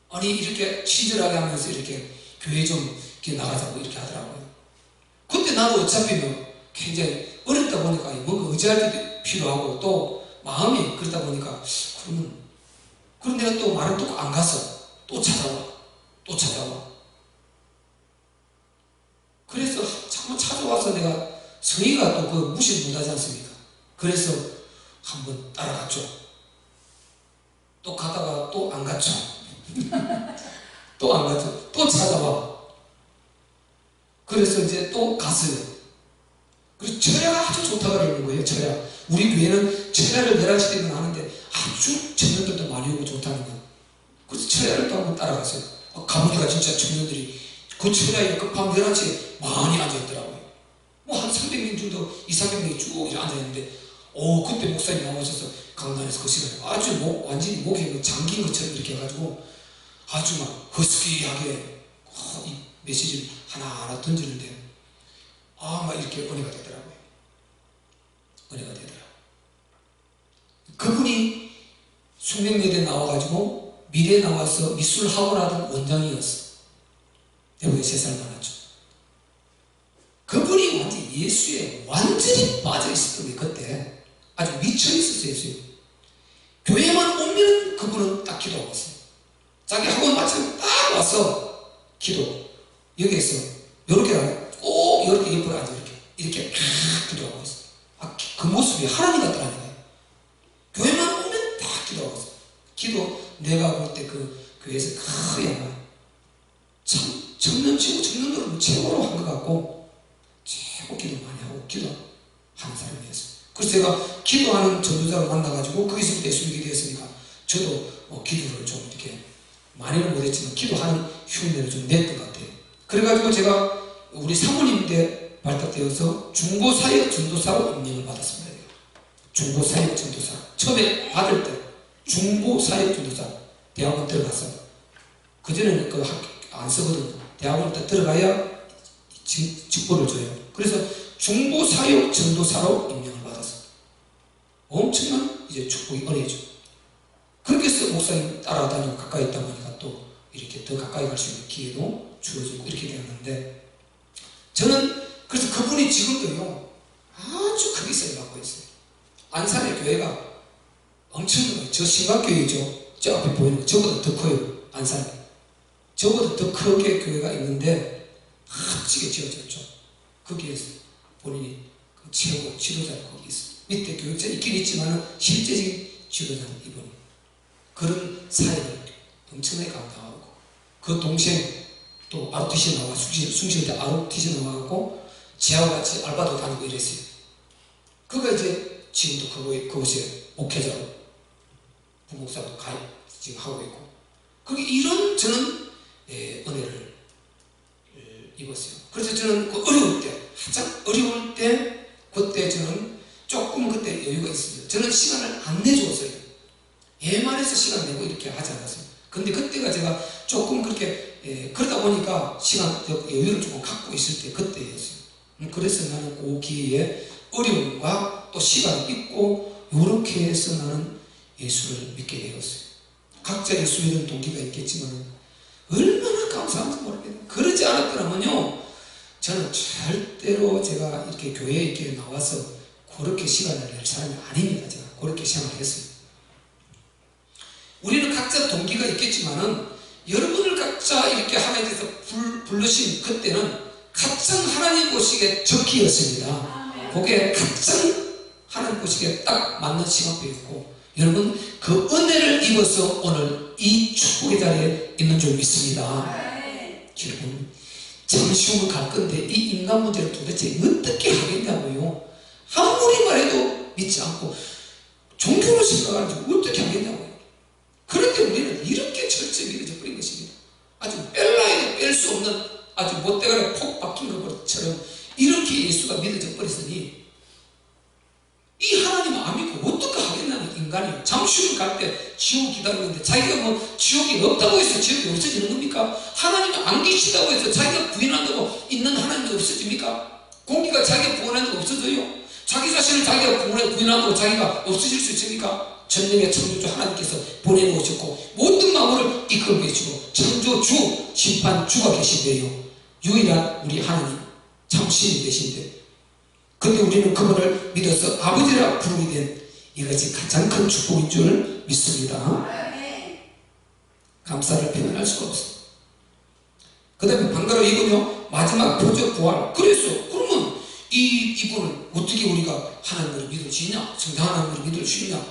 아니 이렇게 친절하게 하면서 이렇게 교회 좀 이렇게 나가자고 이렇게 하더라고요. 근데 나도 어차피 뭐 굉장히 어렵다 보니까 뭔가 의지할 때도 필요하고 또 마음이 그러다 보니까 그럼 내가 또 말을 듣고 안 갔어. 또 찾아와. 그래서 자꾸 찾아와서 내가 성의가 또 그 무시 못하지 않습니까? 그래서 한번 따라갔죠. 또 가다가 또 안 갔죠. 또 안 갔죠. 또 찾아와. 그래서 이제 또 갔어요. 그래서 철야가 아주 좋다고 그러는 거예요. 철야. 우리 교회는 철야를 11시대면 하는데 아주 청년들도 많이 오고 좋다는 거예요. 그래서 철야를 또 한번 따라갔어요. 가보니까 진짜 청년들이 그 철야에 그 밤 11시에 많이 앉아있더라고요. 뭐 한 300명 정도, 200~300명이 쭉 앉아있는데 그때 목사님 나오셔서 강단에서 그 시간에 아주 완전히 목에 잠긴 것처럼 이렇게 해가지고 아주 막 허스키하게 이 메시지를 하나하나 던지는데 막 이렇게 은혜가 되더라고요. 은혜가 되더라고요. 그분이 숙명여대에 나와가지고 미래에 나와서 미술학원 하던 원장이었어. 대구에 3살 많았죠. 그분이 완전히 예수에 완전히 빠져있었던 게 그때 아주 미쳐있었어요. 예수에. 교회만 오면 그분은 딱 기도하고 있어요. 자기 학원 마치면 딱 와서 기도. 여기에서 이렇게 꼭 이렇게 옆으로 앉아 이렇게 기도하고 있어요. 그 모습이 하나님 같더라는 거예요. 교회만 오면 다 기도하고 있어요. 기도 내가 볼 때 그 교회에서 큰 양반 참 청년치고 청년들은 최고로 한 것 같고 최고 기도 많이 하고 기도하는 사람이었어요. 그래서 제가 기도하는 전도자를 만나가지고 거기서부터 예수 믿게 되었으니까 저도 기도를 좀 이렇게 많이는 못했지만 기도하는 흉내를 좀 냈던 것 같아요. 그래가지고 제가 우리 사모님인데 발탁되어서 중보사역 전도사로 임명을 받았습니다. 중보사역 전도사 처음에 받을 때 중보사역 전도사 대학원 들어갔어요. 그전에는 그 학교 안 쓰거든요. 대학원 들어가야 직보를 줘요. 그래서 중보사역 전도사로 임명을 받았어요. 엄청난 이제 축복이 은혜죠. 그렇게 해서 목사님 따라다니고 가까이 있다 보니까 또 이렇게 더 가까이 갈 수 있는 기회도 주어지고 이렇게 되었는데 저는 그래서 그분이 지금도요 아주 크게 쓰임받고 있어요. 안산의 교회가 엄청나요. 저 신각교회죠. 저 앞에 보이는 거 저보다 더 커요. 안산이. 저보다 더 크게 교회가 있는데 멋지게 지어졌죠. 거기에서 본인이 그 최고 지도자로 거기 있어요. 밑에 교육자 있긴 있지만 실제적인 지도자는 이분이. 그런 사역을 엄청나게 감당하고 그 동생 또 ROTC 나와 숭실대 ROTC 나와갖고 지하와 같이 알바도 다니고 이랬어요. 그가 이제 지금도 그곳에 목회자로 부목사로 가입 지금 하고 있고 이런 저는 은혜를 입었어요. 그래서 저는 그 어려울 때 한참 어려울 때 그때 저는 조금 그때 여유가 있습니다. 저는 시간을 안 내주었어요. 예만해서 시간 내고 이렇게 하지 않았어요. 근데 그때가 제가 조금 그렇게 그러다 보니까 시간 여유를 조금 갖고 있을 때 그때였어요. 그래서 나는 그 기회에 어려움과 또 시간이 있고 이렇게 해서 나는 예수를 믿게 되었어요. 각자 예수 믿는 동기가 있겠지만 얼마나 감사한지 모르겠어요. 그러지 않았더라면요 저는 절대로 제가 이렇게 교회에 이렇게 나와서 그렇게 시간을 낼 사람이 아닙니다. 제가 그렇게 생각을 했어요. 우리는 각자 동기가 있겠지만은 여러분을 각자 이렇게 하나님께서 부르신 그때는 가장 하나님 보시기에 적기였습니다. 그게 가장 하나님 보시기에 딱 맞는 시간표였고 여러분 그 은혜를 입어서 오늘 이 축복의 자리에 있는 줄 믿습니다. 여러분 잠시 후면 갈 건데 이 인간 문제를 도대체 어떻게 하겠냐고요. 아무리 말해도 믿지 않고 종교로 생각하는지 어떻게 하겠냐고요. 그런데 우리는 이렇게 철저히 믿어져 버린 것입니다. 아주 뺄라 해도 뺄 수 없는 아주 못대가리 폭 박힌 것처럼 이렇게 예수가 믿어져 버렸으니 이 하나님 안 믿고 어떻게 하겠냐는 인간이 잠시 후 갈 때 지옥 기다리고 있는데 자기가 뭐 지옥이 없다고 해서 지옥이 없어지는 겁니까? 하나님이 안 계시다고 해서 자기가 부인한다고 있는 하나님도 없어집니까? 공기가 자기가 부인한다고 없어져요? 자기 자신을 자기가 부인한다고 자기가 없어질 수 있습니까? 전능의 창조주 하나님께서 보내놓으셨고 모든 만물을 이끌고 계시고 창조주, 심판주가 계신데요. 유일한 우리 하나님 참 신이 되신데 근데 우리는 그분을 믿어서 아버지라 부르게 된 이것이 가장 큰 축복인 줄 믿습니다. 감사를 표현할 수가 없습니다. 그 다음에 방가로 이거요 마지막 표적 부활. 그러면 이분을 어떻게 우리가 하나님을 믿을 수 있냐? 성당 하나님을 믿을 수 있냐?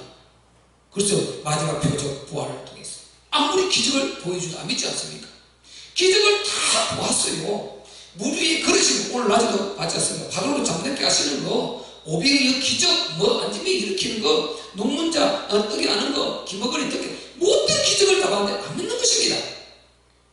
그래서 마지막 표적 부활을 통해서 아무리 기적을 보여주도 안 믿지 않습니까? 기적을 다 보았어요. 물 위에 걸으시고 오늘 낮에도 봤지 않습니까? 바다로 잠들게 하시는 거, 오병이 기적, 안짐이 일으키는 거, 농문자 떡이 나는 거, 기머거리 떡이 모든 기적을 다 봤는데 안 믿는 것입니다.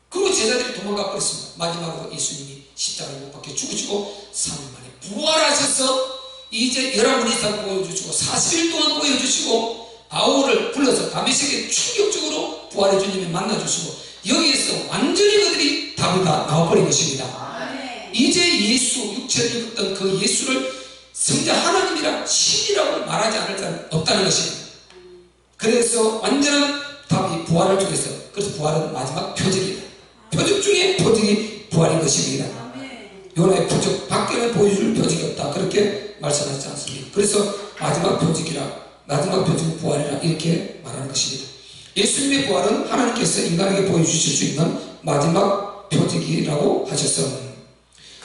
그리고 제자들이 도망가 버렸습니다. 마지막으로 예수님이 십자가에 못 박혀 죽으시고 3일 만에 부활하셔서 이제 11분 이상 보여주시고 40일 동안 보여주시고 바울을 불러서 다메섹에 충격적으로 부활의 주님을 만나주시고 여기에서 완전히 그들이 답이 다 나와버린 것입니다. 이제 예수, 육체를 입었던 그 예수를 성자 하나님이라 신이라고 말하지 않을 자는 없다는 것입니다. 그래서 완전한 답이 부활을 통해서 그래서 부활은 마지막 표적이다. 표적 중에 표적이 부활인 것입니다. 요나의 표적 밖에는 보여줄 표적이 없다. 그렇게 말씀하지 않습니다. 그래서 마지막 표적이라 마지막 표적은 부활이라 이렇게 말하는 것입니다. 예수님의 부활은 하나님께서 인간에게 보여주실 수 있는 마지막 표적이라고 하셨습니다.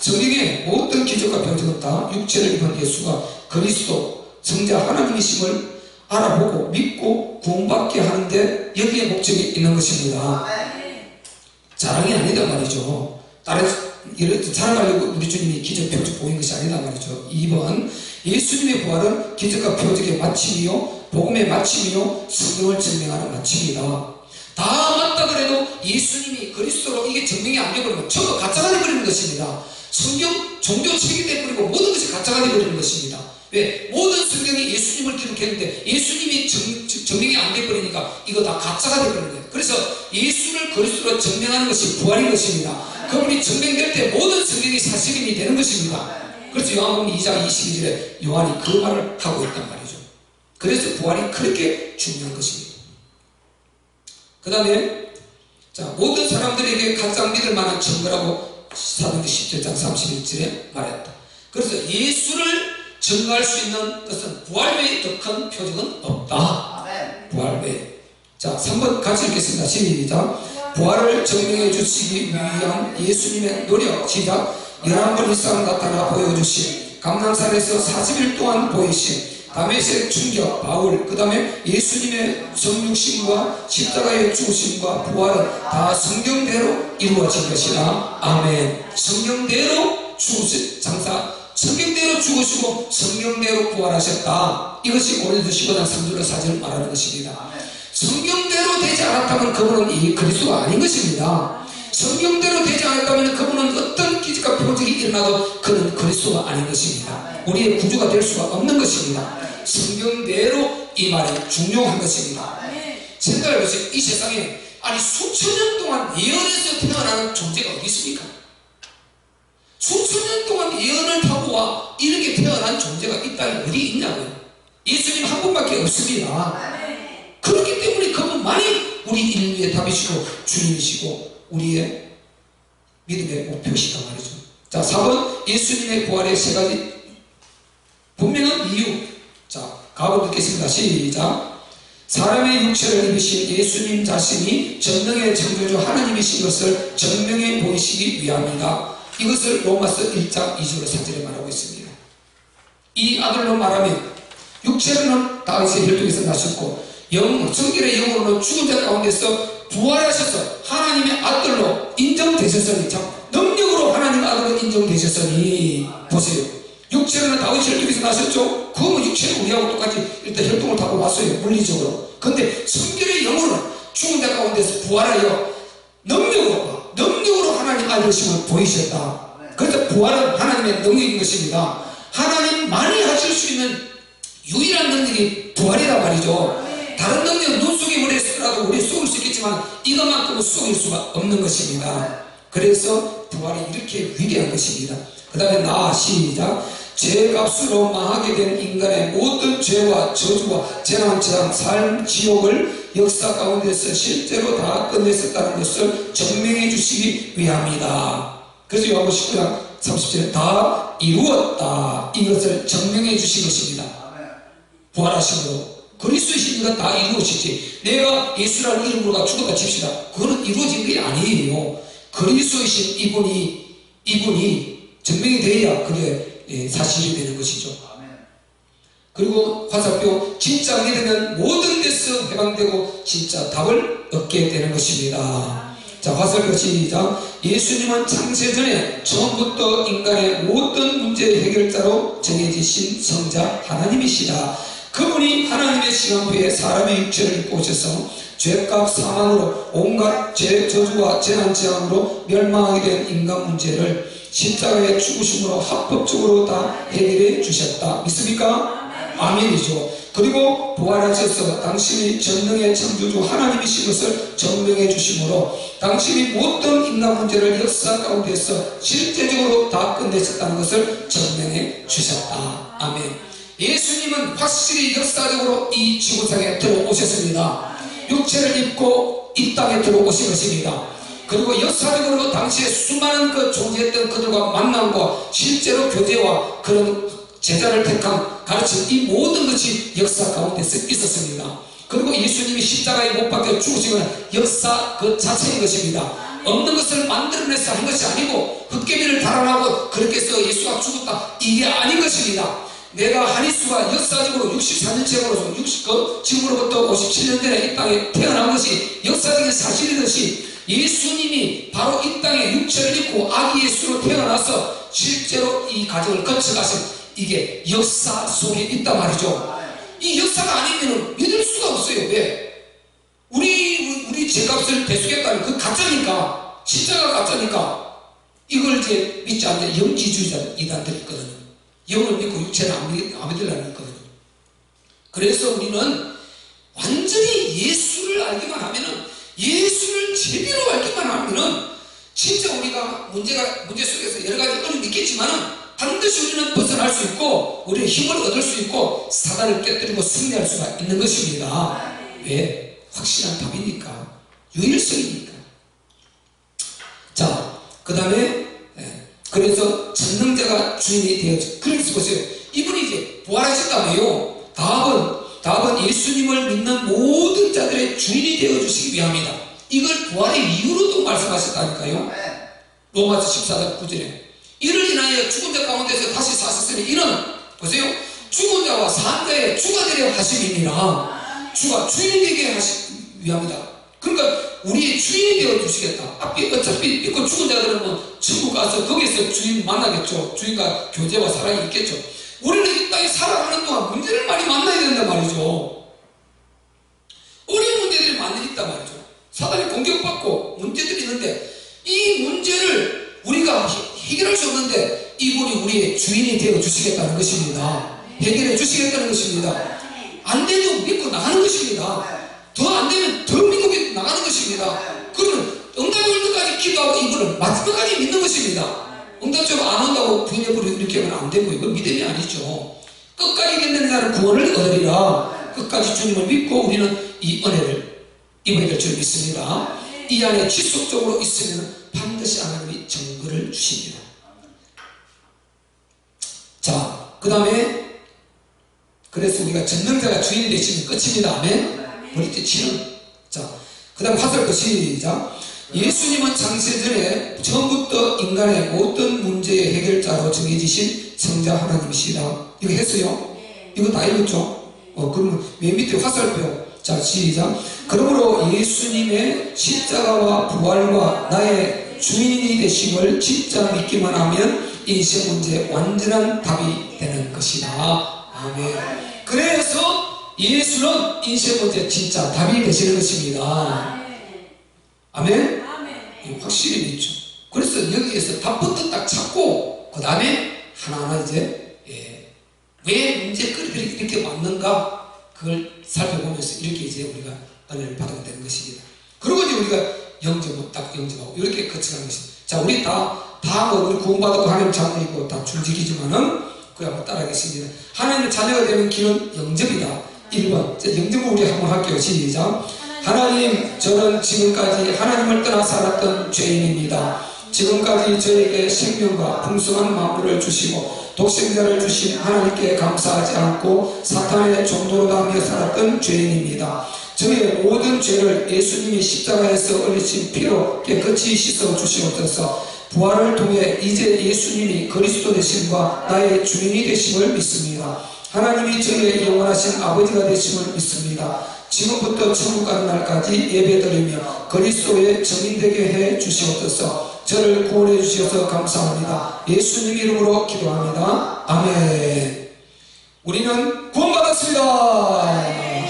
성경의 모든 기적과 표적은 다 육체를 입은 예수가 그리스도 성자 하나님이심을 알아보고 믿고 구원받게 하는데 여기에 목적이 있는 것입니다. 자랑이 아니다 말이죠. 다른 이렇게 자랑하려고 우리 주님이 기적 표적 보인 것이 아니다 말이죠. 2번 예수님의 부활은 기적과 표적의 마침이요 복음의 마침이요 성경을 증명하는 마침이다. 다 맞다 그래도 예수님이 그리스도로 이게 증명이 안 되버리면 전부 가짜가 되버리는 것입니다. 성경 종교책이 되버리고 모든 것이 가짜가 되버리는 것입니다. 왜? 모든 성경이 예수님을 기록했는데 예수님이 증명이 안 되버리니까 이거 다 가짜가 되버리는 거예요. 그래서 예수를 그리스도로 증명하는 것이 부활인 것입니다. 그분이 증명될 때 모든 성경이 사실임이 되는 것입니다. 그래서 요한복음 2장 22절에 요한이 그 말을 하고 있단 말이죠. 그래서 부활이 그렇게 중요한 것입니다. 그 다음에 모든 사람들에게 가장 믿을 만한 증거라고 사도행전 17장 31절에 말했다. 그래서 예수를 증거할 수 있는 것은 부활 외에 더 큰 표적은 없다. 부활 외에. 자, 3번 같이 읽겠습니다. 시작. 부활을 증명해 주시기 위한 예수님의 노력. 시작. 11번 이상 나타나 보여주신 감람산에서 40일 동안 보이신 다메섹 충격 바울 그 다음에 예수님의 성육신과 십자가의 죽으심과 부활은 다 성경대로 이루어진 것이다. 아멘. 성경대로 죽으신 장사 성경대로 죽으시고 성경대로 부활하셨다. 이것이 고린도서 15장 3절로 4절을 말하는 것입니다. 성경대로 되지 않았다면 그분은 이 그리스도가 아닌 것입니다. 성경대로 되지 않았다면 그분은 어떤 기적과 표적이 일어나도 그는 그리스도가 아닌 것입니다. 우리의 구주가 될 수가 없는 것입니다. 성경대로 이 말이 중요한 것입니다. 생각해보세요. 이 세상에 아니 수천 년 동안 예언에서 태어나는 존재가 어디 있습니까? 수천 년 동안 예언을 타고 와 이렇게 태어난 존재가 이 땅에 어디 있냐고요. 예수님 한 분밖에 없습니다. 그렇기 때문에 그분만이 우리 인류의 답이시고 주님이시고 우리의 믿음의 목표시다 말이죠. 자, 4번 예수님의 부활의 세 가지 분명한 이유. 자, 가보 듣겠습니다. 시작. 사람의 육체를 입으신 예수님 자신이 전능의 창조주 하나님이신 것을 증명해 보이시기 위함이다. 이것을 로마서 1장 2절 3절에 말하고 있습니다. 이 아들로 말하면 육체로는 다윗의 혈통에서 나셨고 성결의 영으로는 죽은 자 가운데서 부활하셔서 하나님의 아들로 인정되셨으니, 참 능력으로 하나님의 아들로 인정되셨으니, 보세요. 육체로는 다윗의 혈통에서 나셨죠. 그건 육체는 우리하고 똑같이 일단 혈통을 타고 왔어요, 물리적으로. 근데 성결의 영으로는 죽은 자 가운데서 부활하여 능력으로 하나님 아들이심을 보이셨다. 그래서 부활은 하나님의 능력인 것입니다. 하나님만이 하실 수 있는 유일한 능력이 부활이란 말이죠. 다른 능력은 눈 속에 물에서라도 우리 속을 수 있겠지만 이것만큼은 속일 수가 없는 것입니다. 그래서 부활이 이렇게 위대한 것입니다. 그 다음에 시작. 죄값으로 망하게 된 인간의 모든 죄와 저주와 재난, 재앙, 삶, 지옥을 역사 가운데서 실제로 다 끝냈었다는 것을 증명해 주시기 위함이다. 그래서 요한복음 19장 30절에 다 이루었다. 이것을 증명해 주신 것입니다. 부활하심으로 그리스도이신 이가 다 이루어지지. 내가 예수라는 이름으로 죽었다 칩시다. 그거는 이루어진 게 아니에요. 그리스도이신 이분이 증명이 돼야 그게 사실이 되는 것이죠. 그리고 화살표 진짜 믿으면 모든 데서 해방되고 진짜 답을 얻게 되는 것입니다. 자, 화살표 시작. 예수님은 창세전에 처음부터 인간의 모든 문제의 해결자로 정해지신 성자 하나님이시다. 그분이 하나님의 시간표에 사람의 육체를 입고 오셔서 죄값 사망으로 온갖 죄, 저주와 재난, 재앙으로 멸망하게 된 인간 문제를 십자가의 죽으심으로 합법적으로 다 해결해 주셨다. 믿습니까? 아멘이죠. 그리고 부활하셔서 당신이 전능의 창조주 하나님이신 것을 증명해 주심으로 당신이 모든 인간 문제를 역사 가운데서 실제적으로 다 끝내셨다는 것을 증명해 주셨다. 아멘. 예수님은 확실히 역사적으로 이 지구상에 들어오셨습니다. 육체를 입고 이 땅에 들어오신 것입니다. 그리고 역사적으로 당시에 수많은 존재했던 그들과 만남과 실제로 교제와 그런 제자를 택한 가르침, 이 모든 것이 역사 가운데서 있었습니다. 그리고 예수님이 십자가에 못 박혀 죽으신 것은 역사 그 자체인 것입니다. 없는 것을 만들어내서 한 것이 아니고 흙개미를 달아나고 그렇게 해서 예수가 죽었다, 이게 아닌 것입니다. 내가 한이수가 역사적으로 64년째로서 지금으로부터 57년 전에 이 땅에 태어난 것이 역사적인 사실이듯이 예수님이 바로 이 땅에 육체를 입고 아기 예수로 태어나서 실제로 이 과정을 거쳐가신 이게 역사 속에 있단 말이죠. 이 역사가 아니면 믿을 수가 없어요. 왜? 우리 죄값을 대속했다는 그 가짜니까, 십자가 가짜니까 이걸 이제 믿지 않는 영지주의자 이단들이 있거든요. 영을 믿고 육체를 안 믿으려고 했거든요. 그래서 우리는 완전히 예수를 알기만 하면은, 예수를 제대로 알기만 하면은 진짜 우리가 문제 속에서 여러 가지 어려움이 있겠지만은 반드시 우리는 벗어날 수 있고 우리는 힘을 얻을 수 있고 사단을 깨뜨리고 승리할 수가 있는 것입니다. 왜? 확실한 답이니까, 유일성이니까. 자, 그 다음에 그래서 전능자가 주인이 되었죠. 그래서 보세요. 이분이 이제 부활하셨다며요. 답은 예수님을 믿는 모든 자들의 주인이 되어주시기 위함이다. 이걸 부활의 이유로도 말씀하셨다니까요. 로마서 14장 9절에 이를 인하여 죽은 자 가운데서 다시 사셨으니 이는, 보세요, 죽은 자와 산 자의 주가 되려 하심이니라. 주가 주인이 되게 하시기 위함이다. 그러니까 우리의 주인이 되어주시겠다. 어차피 믿고 죽은 자들은 천국 가서 거기서 주인 만나겠죠. 주인과 교제와 사랑이 있겠죠. 우리는 이 땅에 살아가는 동안 문제를 많이 만나야 된단 말이죠. 어려운 문제들이 많이 있단 말이죠. 사단이 공격받고 문제들이 있는데 이 문제를 우리가 해결할 수 없는데 이분이 우리의 주인이 되어주시겠다는 것입니다. 해결해 주시겠다는 것입니다. 안 돼도 믿고 나가는 것입니다. 더 안 되면 더 미국에 나가는 것입니다. 그러면 응답이 올 때까지 기도하고 이거는 마지막까지 믿는 것입니다. 응답처럼 안 온다고 부인해버리고 이렇게 하면 안 되고 이건 믿음이 아니죠. 끝까지 믿는 자는 구원을 얻으리라. 끝까지 주님을 믿고 우리는 이 은혜를 입어야 될 줄 믿습니다. 이 안에 지속적으로 있으면 반드시 하나님이 증거를 주십니다. 자, 그 다음에 그래서 우리가 전능자가 주인이 되시면 끝입니다. 아멘. 우리 뜻치는 자, 그 다음 화살표 시작. 예수님은 창세전에 처음부터 인간의 모든 문제의 해결자로 정해지신 성자 하나님이시다. 이거 했어요? 이거 다 읽었죠? 그러면 맨 밑에 화살표. 자, 시작. 그러므로 예수님의 십자가와 부활과 나의 주인이 되심을 진짜 믿기만 하면 인생 문제에 완전한 답이 되는 것이다. 아멘. 그래서 예수는 인생 문제 진짜 답이 되시는 것입니다. 아멘? 확실히 믿죠. 그래서 여기에서 답부터 딱 찾고 그 다음에 하나하나 이제 왜 문제거리들이 이렇게 왔는가 그걸 살펴보면서 이렇게 이제 우리가 은혜를 받아야 되는 것입니다. 그리고 이제 우리가 영접은 딱 영접하고 이렇게 거쳐가는 것입니다. 자, 우리 다 뭐 우리 구원받았고 하나님 자녀이고 다 줄지키지만은 그 한번 따라하겠습니다. 하나님의 자녀가 되는 길은 영접이다. 1번 영접을 우리 한번 할게요. 시작. 하나님, 저는 지금까지 하나님을 떠나 살았던 죄인입니다. 지금까지 저에게 생명과 풍성한 만물을 주시고 독생자를 주신 하나님께 감사하지 않고 사탄의 종도로 가며 살았던 죄인입니다. 저의 모든 죄를 예수님이 십자가에서 흘리신 피로 깨끗이 씻어 주시옵소서. 부활을 통해 이제 예수님이 그리스도 되심과 나의 주인이 되심을 믿습니다. 하나님이 저의 영원하신 아버지가 되심을 믿습니다. 지금부터 천국 가는 날까지 예배드리며 그리스도의 증인되게 해 주시옵소서. 저를 구원해 주셔서 감사합니다. 예수님 이름으로 기도합니다. 아멘. 우리는 구원받았습니다.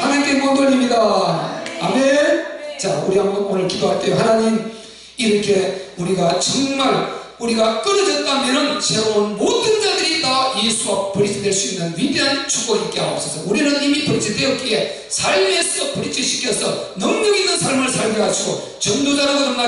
하나님께 영광 돌립니다. 아멘. 자, 우리 한번 오늘 기도할 때 하나님 이렇게 우리가 정말 우리가 끊어졌다면 새로운 모든 자들이 다 예수와 브릿지 될 수 있는 위대한 축복이 있게 하옵소서. 우리는 이미 브릿지 되었기에 삶에서 브릿지 시켜서 능력 있는 삶을 살게 하시고 전도자로 거듭나게